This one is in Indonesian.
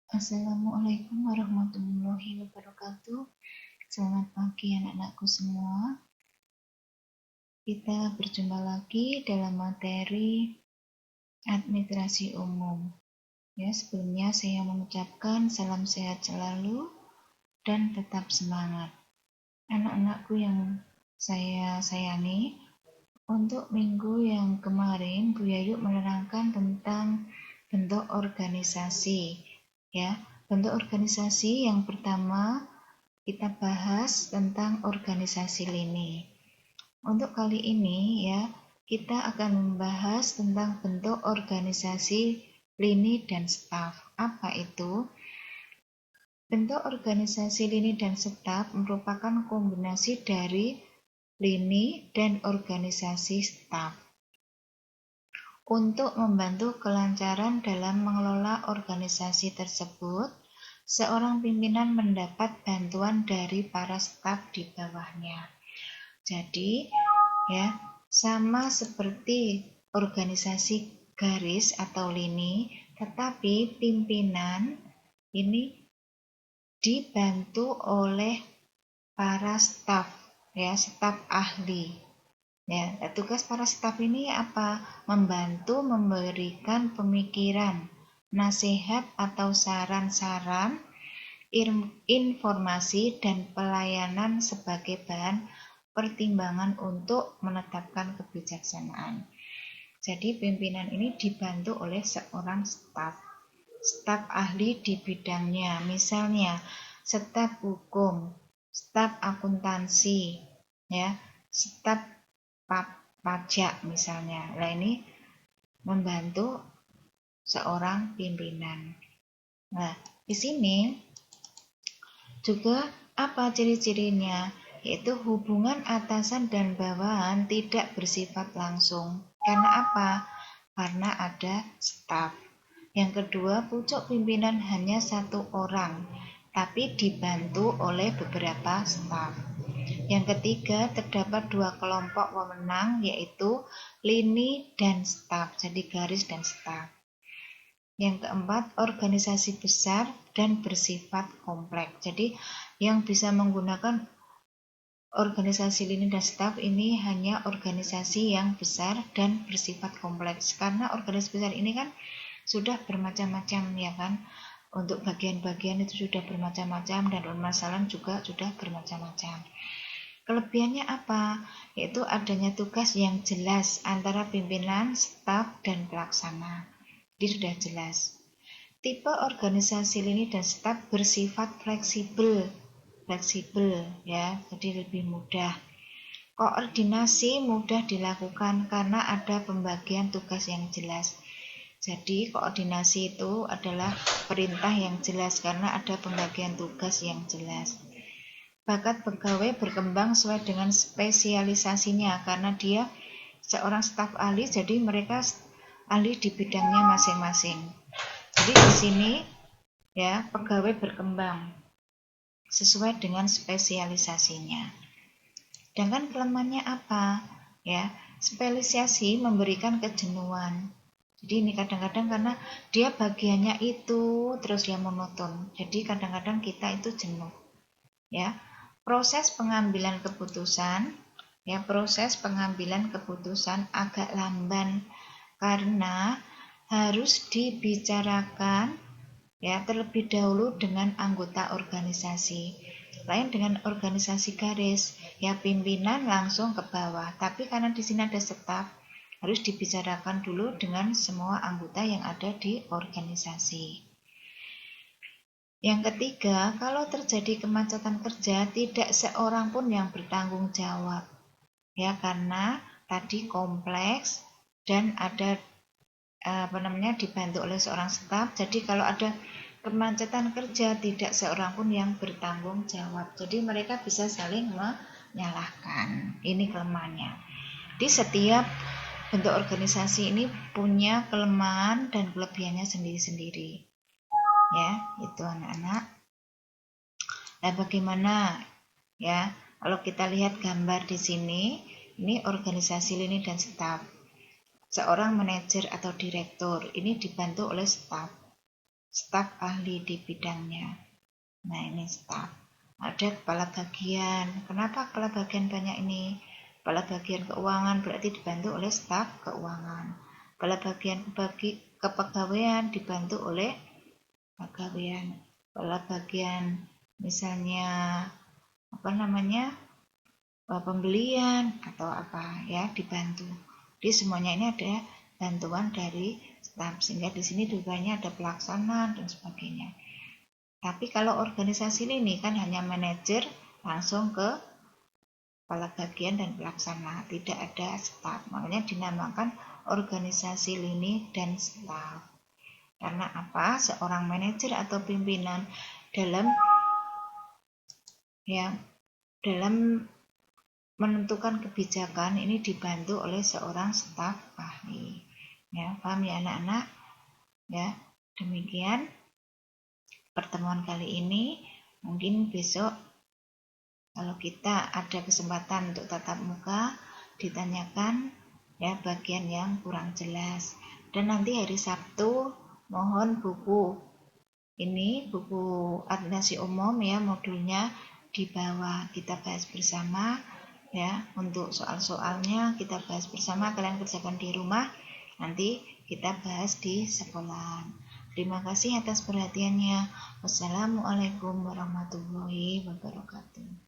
Assalamualaikum warahmatullahi wabarakatuh. Selamat pagi anak-anakku semua. Kita berjumpa lagi dalam materi administrasi umum. Ya, sebelumnya saya mengucapkan salam sehat selalu dan tetap semangat. Anak-anakku yang saya sayangi, untuk minggu yang kemarin Bu Yayu menerangkan tentang bentuk organisasi. Ya, bentuk organisasi yang pertama kita bahas tentang organisasi lini. Untuk kali ini ya, kita akan membahas tentang bentuk organisasi lini dan staf. Apa itu? Bentuk organisasi lini dan staf merupakan kombinasi dari lini dan organisasi staf. Untuk membantu kelancaran dalam mengelola organisasi tersebut, seorang pimpinan mendapat bantuan dari para staf di bawahnya. Jadi, ya, sama seperti organisasi garis atau lini, tetapi pimpinan ini dibantu oleh para staf, ya, staf ahli. Ya, tugas para staf ini apa? Membantu memberikan pemikiran, nasihat atau saran-saran, informasi dan pelayanan sebagai bahan pertimbangan untuk menetapkan kebijaksanaan. Jadi pimpinan ini dibantu oleh seorang staf ahli di bidangnya, misalnya staf hukum, staf akuntansi, ya, staf pajak misalnya. Nah, ini membantu seorang pimpinan. Nah, di sini juga apa ciri-cirinya? Yaitu hubungan atasan dan bawahan tidak bersifat langsung. Karena apa? Karena ada staf. Yang kedua, pucuk pimpinan hanya satu orang, tapi dibantu oleh beberapa staf. Yang ketiga, terdapat dua kelompok wewenang, yaitu lini dan staf, jadi garis dan staf. Yang keempat, organisasi besar dan bersifat kompleks. Jadi yang bisa menggunakan organisasi lini dan staf ini hanya organisasi yang besar dan bersifat kompleks. Karena organisasi besar ini kan sudah bermacam-macam, ya kan? Untuk bagian-bagian itu sudah bermacam-macam dan permasalahan juga sudah bermacam-macam. Kelebihannya apa? Yaitu adanya tugas yang jelas antara pimpinan, staf, dan pelaksana. Ini sudah jelas. Tipe organisasi lini dan staf bersifat fleksibel ya, jadi lebih mudah. Koordinasi mudah dilakukan karena ada pembagian tugas yang jelas. Jadi koordinasi itu adalah perintah yang jelas karena ada pembagian tugas yang jelas. Bakat pegawai berkembang sesuai dengan spesialisasinya karena dia seorang staf ahli, jadi mereka ahli di bidangnya masing-masing. Jadi di sini ya, pegawai berkembang sesuai dengan spesialisasinya. Sedangkan kelemahannya apa? Ya, spesialisasi memberikan kejenuhan. Jadi ini kadang-kadang karena dia bagiannya itu terus dia monoton. Jadi kadang-kadang kita itu jenuh. Ya, proses pengambilan keputusan agak lamban karena harus dibicarakan ya terlebih dahulu dengan anggota organisasi. Lain dengan organisasi garis, ya pimpinan langsung ke bawah. Tapi karena di sini ada staf, harus dibicarakan dulu dengan semua anggota yang ada di organisasi. Yang ketiga, kalau terjadi kemacetan kerja, tidak seorang pun yang bertanggung jawab. Ya, karena tadi kompleks dan ada dibantu oleh seorang staf. Jadi kalau ada kemacetan kerja, tidak seorang pun yang bertanggung jawab. Jadi mereka bisa saling menyalahkan. Ini kelemahannya. Di setiap bentuk organisasi ini punya kelemahan dan kelebihannya sendiri-sendiri. Ya, itu anak-anak. Nah, bagaimana ya? Kalau kita lihat gambar di sini, ini organisasi lini dan staf. Seorang manajer atau direktur ini dibantu oleh staf. staf ahli di bidangnya. Nah, ini staf. Ada kepala bagian. Kenapa kepala bagian banyak ini? Kepala bagian keuangan berarti dibantu oleh staf keuangan. Kepala bagian kepegawaian dibantu oleh pegawaian. Kepala bagian misalnya pembelian atau apa ya dibantu. Jadi semuanya ini ada bantuan dari staf, sehingga di sini juga ada pelaksanaan dan sebagainya. Tapi kalau organisasi ini kan hanya manajer langsung ke kepala bagian dan pelaksana, tidak ada staf. Makanya dinamakan organisasi lini dan staf. Karena apa? Seorang manajer atau pimpinan dalam menentukan kebijakan ini dibantu oleh seorang staf ahli. Ya, paham ya anak-anak? Ya, demikian pertemuan kali ini. Mungkin besok kalau kita ada kesempatan untuk tatap muka, ditanyakan ya bagian yang kurang jelas. Dan nanti hari Sabtu mohon buku administrasi umum ya, modulnya di bawah, kita bahas bersama ya. Untuk soal-soalnya kita bahas bersama, kalian kerjakan di rumah, nanti kita bahas di sekolah. Terima kasih atas perhatiannya. Wassalamualaikum warahmatullahi wabarakatuh.